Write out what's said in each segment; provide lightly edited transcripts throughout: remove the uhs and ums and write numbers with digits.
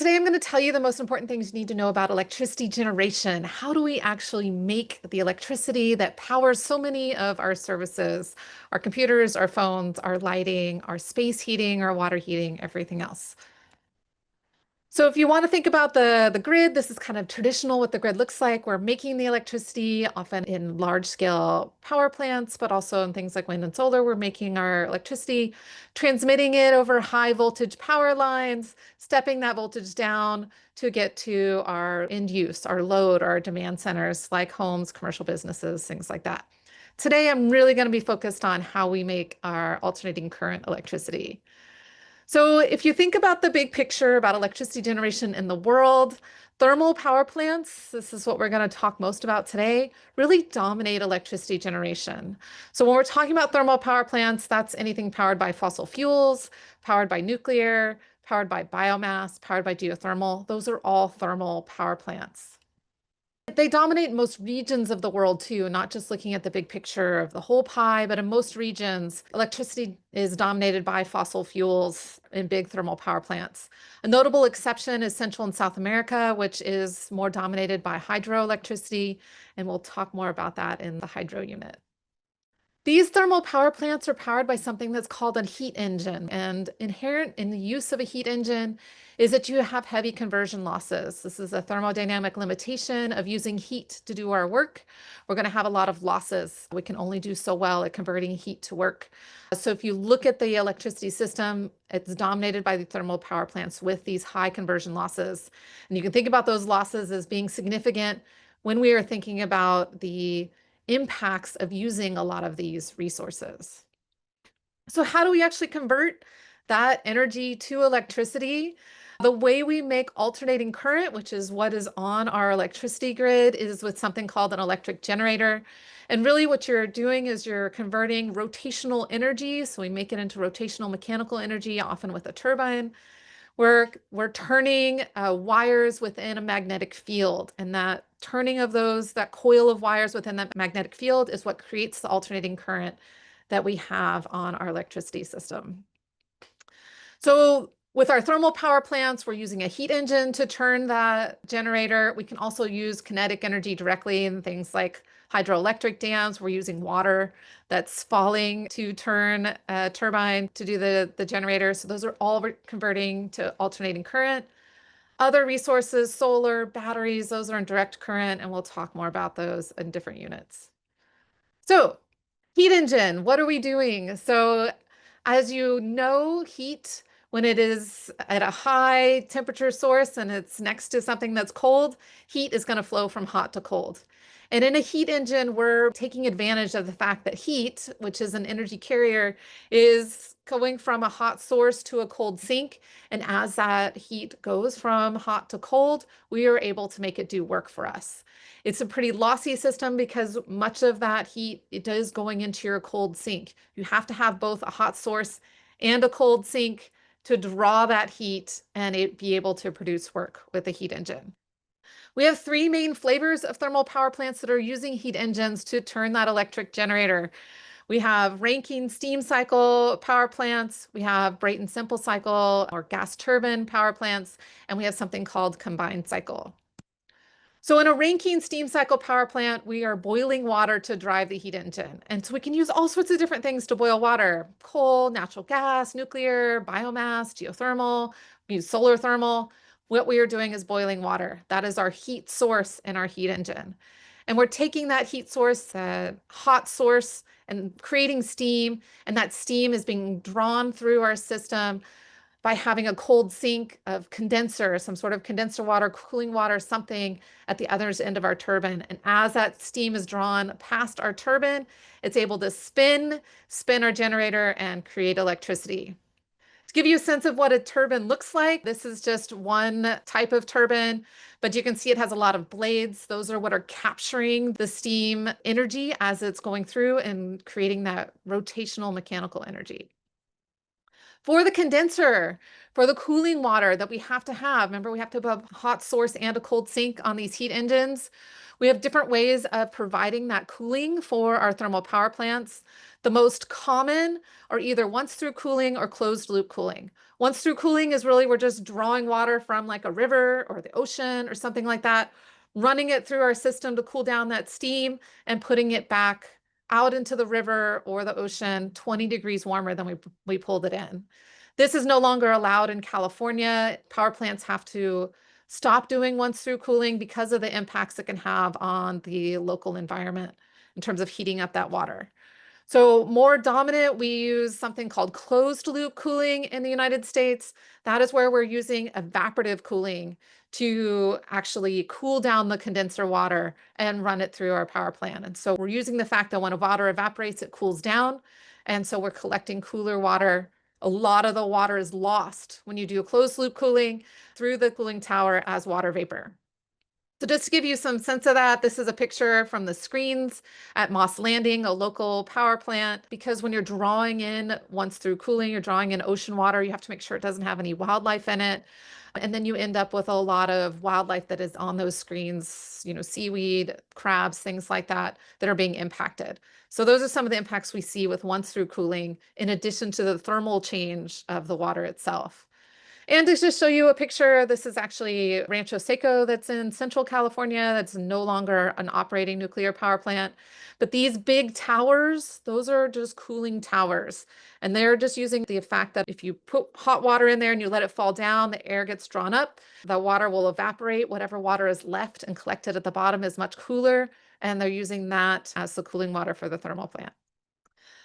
Today I'm going to tell you the most important things you need to know about electricity generation. How do we actually make the electricity that powers so many of our services, our computers, our phones, our lighting, our space heating, our water heating, everything else? So if you want to think about the grid, this is kind of traditional what the grid looks like. We're making the electricity often in large scale power plants, but also in things like wind and solar. We're making our electricity, transmitting it over high voltage power lines, stepping that voltage down to get to our end use, our load, our demand centers like homes, commercial businesses, things like that. Today, I'm really going to be focused on how we make our alternating current electricity. So if you think about the big picture about electricity generation in the world, thermal power plants, this is what we're going to talk most about today, really dominate electricity generation. So when we're talking about thermal power plants, that's anything powered by fossil fuels, powered by nuclear, powered by biomass, powered by geothermal. Those are all thermal power plants. They dominate most regions of the world too, not just looking at the big picture of the whole pie, but in most regions, electricity is dominated by fossil fuels in big thermal power plants. A notable exception is Central and South America, which is more dominated by hydroelectricity, and we'll talk more about that in the hydro unit. These thermal power plants are powered by something that's called a heat engine, and inherent in the use of a heat engine is that you have heavy conversion losses. This is a thermodynamic limitation of using heat to do our work. We're going to have a lot of losses. We can only do so well at converting heat to work. So if you look at the electricity system, it's dominated by the thermal power plants with these high conversion losses. And you can think about those losses as being significant when we are thinking about the impacts of using a lot of these resources. So how do we actually convert that energy to electricity? The way we make alternating current, which is what is on our electricity grid, is with something called an electric generator. And really what you're doing is you're converting rotational energy. So we make it into rotational mechanical energy, often with a turbine. We're turning wires within a magnetic field, and that turning of that coil of wires within that magnetic field is what creates the alternating current that we have on our electricity system. So with our thermal power plants, we're using a heat engine to turn that generator. We can also use kinetic energy directly in things like hydroelectric dams. We're using water that's falling to turn a turbine to do the generator. So those are all converting to alternating current. Other resources, solar, batteries, those are in direct current, and we'll talk more about those in different units. So heat engine, what are we doing? So as you know, heat, when it is at a high temperature source and it's next to something that's cold, heat is going to flow from hot to cold. And in a heat engine, we're taking advantage of the fact that heat, which is an energy carrier, is going from a hot source to a cold sink. And as that heat goes from hot to cold, we are able to make it do work for us. It's a pretty lossy system because much of that heat, it is going into your cold sink. You have to have both a hot source and a cold sink to draw that heat and it be able to produce work with a heat engine. We have three main flavors of thermal power plants that are using heat engines to turn that electric generator. We have Rankine steam cycle power plants, we have Brayton simple cycle or gas turbine power plants, and we have something called combined cycle. So in a Rankine steam cycle power plant, we are boiling water to drive the heat engine. And so we can use all sorts of different things to boil water: coal, natural gas, nuclear, biomass, geothermal, we use solar thermal. What we are doing is boiling water. That is our heat source in our heat engine. And we're taking that heat source, hot source, and creating steam. And that steam is being drawn through our system by having a cold sink of condenser, some sort of condenser water, cooling water, something at the other end of our turbine. And as that steam is drawn past our turbine, it's able to spin our generator and create electricity. To give you a sense of what a turbine looks like, this is just one type of turbine, but you can see it has a lot of blades. Those are what are capturing the steam energy as it's going through and creating that rotational mechanical energy. For the condenser, for the cooling water that we have to have, remember we have to have a hot source and a cold sink on these heat engines. We have different ways of providing that cooling for our thermal power plants. The most common are either once-through cooling or closed-loop cooling. Once through cooling is really we're just drawing water from like a river or the ocean or something like that, running it through our system to cool down that steam and putting it back out into the river or the ocean 20 degrees warmer than we pulled it in. This is no longer allowed in California. Power plants have to stop doing once through cooling because of the impacts it can have on the local environment in terms of heating up that water. So more dominant, we use something called closed loop cooling in the United States. That is where we're using evaporative cooling to actually cool down the condenser water and run it through our power plant. And so we're using the fact that when water evaporates, it cools down. And so we're collecting cooler water. A lot of the water is lost when you do closed loop cooling through the cooling tower as water vapor. So just to give you some sense of that, this is a picture from the screens at Moss Landing, a local power plant, because when you're drawing in once through cooling, you're drawing in ocean water, you have to make sure it doesn't have any wildlife in it. And then you end up with a lot of wildlife that is on those screens, seaweed, crabs, things like that, that are being impacted. So those are some of the impacts we see with once through cooling, in addition to the thermal change of the water itself. And to just show you a picture, this is actually Rancho Seco that's in Central California. That's no longer an operating nuclear power plant. But these big towers, those are just cooling towers. And they're just using the fact that if you put hot water in there and you let it fall down, the air gets drawn up, the water will evaporate. Whatever water is left and collected at the bottom is much cooler. And they're using that as the cooling water for the thermal plant.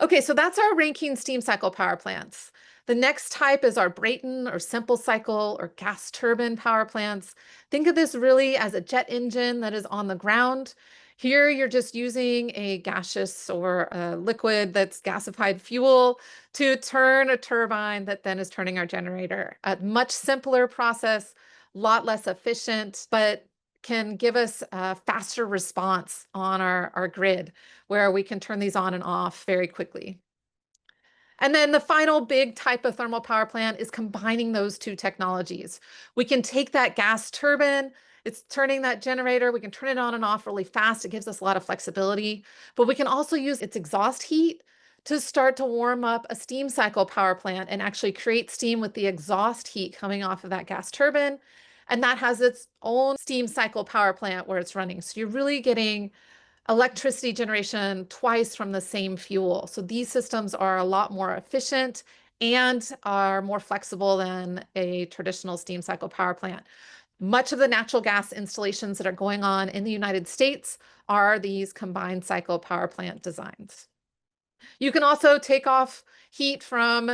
Okay, so that's our Rankine steam cycle power plants. The next type is our Brayton or simple cycle or gas turbine power plants. Think of this really as a jet engine that is on the ground. Here, you're just using a gaseous or a liquid that's gasified fuel to turn a turbine that then is turning our generator. A much simpler process, a lot less efficient, but can give us a faster response on our grid where we can turn these on and off very quickly. And then the final big type of thermal power plant is combining those two technologies. We can take that gas turbine, it's turning that generator, we can turn it on and off really fast. It gives us a lot of flexibility, but we can also use its exhaust heat to start to warm up a steam cycle power plant and actually create steam with the exhaust heat coming off of that gas turbine. And that has its own steam cycle power plant where it's running. So you're really getting electricity generation twice from the same fuel. So these systems are a lot more efficient and are more flexible than a traditional steam cycle power plant. Much of the natural gas installations that are going on in the United States are these combined cycle power plant designs. You can also take off heat from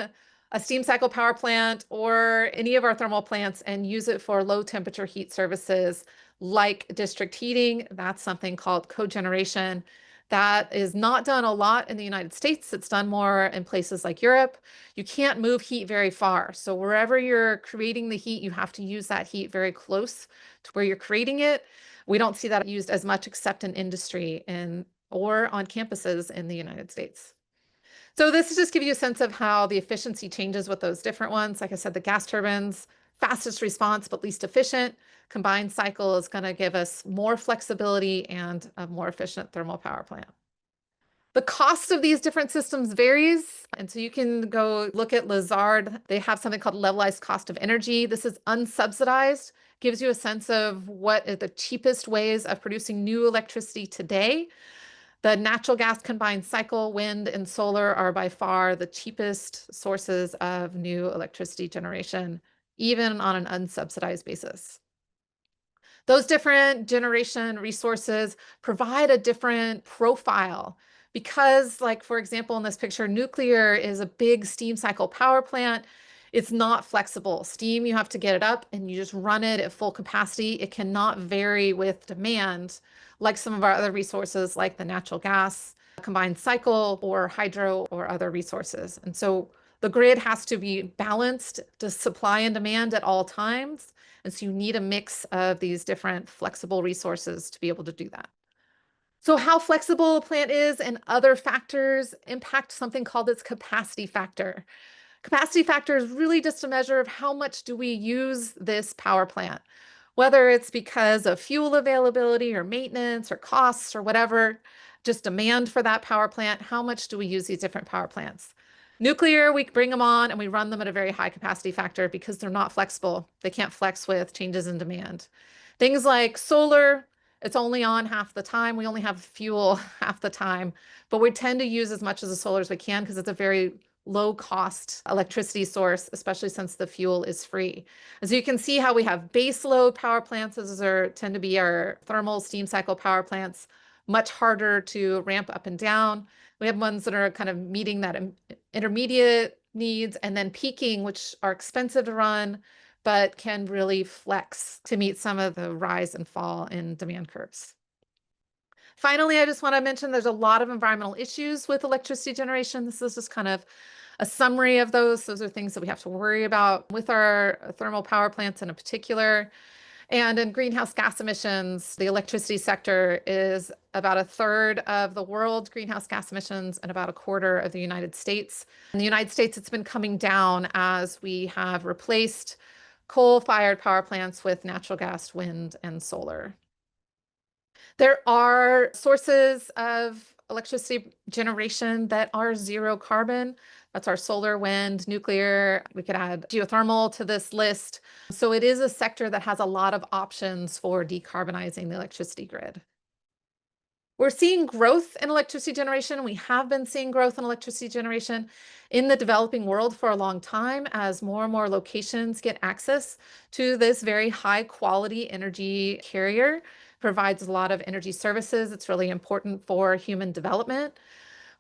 a steam cycle power plant or any of our thermal plants and use it for low temperature heat services like district heating. That's something called cogeneration. That is not done a lot in the United States. It's done more in places like Europe. You can't move heat very far. So wherever you're creating the heat, you have to use that heat very close to where you're creating it. We don't see that used as much except in industry or on campuses in the United States. So this is just give you a sense of how the efficiency changes with those different ones. Like I said, the gas turbines, fastest response, but least efficient. Combined cycle is going to give us more flexibility and a more efficient thermal power plant. The cost of these different systems varies. And so you can go look at Lazard. They have something called levelized cost of energy. This is unsubsidized, gives you a sense of what are the cheapest ways of producing new electricity today. The natural gas combined cycle, wind and solar are by far the cheapest sources of new electricity generation, even on an unsubsidized basis. Those different generation resources provide a different profile because, like, for example, in this picture, nuclear is a big steam cycle power plant. It's not flexible. Steam, you have to get it up and you just run it at full capacity. It cannot vary with demand like some of our other resources like the natural gas, combined cycle, or hydro or other resources. And so the grid has to be balanced to supply and demand at all times. And so you need a mix of these different flexible resources to be able to do that. So how flexible a plant is and other factors impact something called its capacity factor. Capacity factor is really just a measure of how much do we use this power plant, whether it's because of fuel availability or maintenance or costs or whatever, just demand for that power plant, how much do we use these different power plants? Nuclear, we bring them on and we run them at a very high capacity factor because they're not flexible. They can't flex with changes in demand. Things like solar, it's only on half the time. We only have fuel half the time, but we tend to use as much of the solar as we can because it's a very low cost electricity source, especially since the fuel is free. As you can see how we have base load power plants, tend to be our thermal steam cycle power plants, much harder to ramp up and down. We have ones that are kind of meeting that intermediate needs and then peaking, which are expensive to run, but can really flex to meet some of the rise and fall in demand curves. Finally, I just want to mention there's a lot of environmental issues with electricity generation. This is just kind of a summary of those. Those are things that we have to worry about with our thermal power plants in particular. And in greenhouse gas emissions, the electricity sector is about a third of the world's greenhouse gas emissions and about a quarter of the United States. In the United States, it's been coming down as we have replaced coal-fired power plants with natural gas, wind, and solar. There are sources of electricity generation that are zero carbon. That's our solar, wind, nuclear. We could add geothermal to this list. So it is a sector that has a lot of options for decarbonizing the electricity grid. We're seeing growth in electricity generation. We have been seeing growth in electricity generation in the developing world for a long time as more and more locations get access to this very high quality energy carrier. Provides a lot of energy services. It's really important for human development.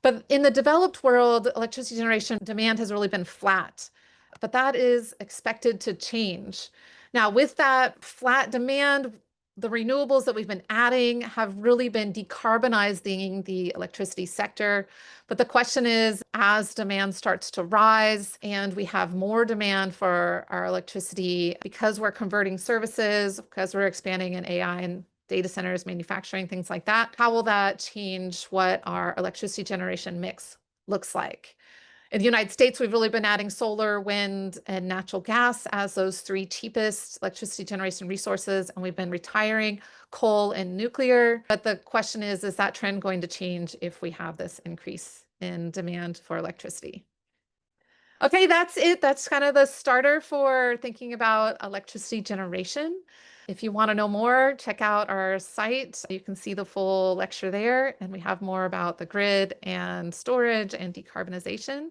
But in the developed world, electricity generation demand has really been flat, but that is expected to change. Now, with that flat demand, the renewables that we've been adding have really been decarbonizing the electricity sector. But the question is, as demand starts to rise and we have more demand for our electricity because we're converting services, because we're expanding in AI and data centers, manufacturing, things like that, how will that change what our electricity generation mix looks like? In the United States, we've really been adding solar, wind, and natural gas as those three cheapest electricity generation resources, and we've been retiring coal and nuclear. But the question is that trend going to change if we have this increase in demand for electricity? Okay, that's it. That's kind of the starter for thinking about electricity generation. If you want to know more, check out our site. You can see the full lecture there, and we have more about the grid and storage and decarbonization.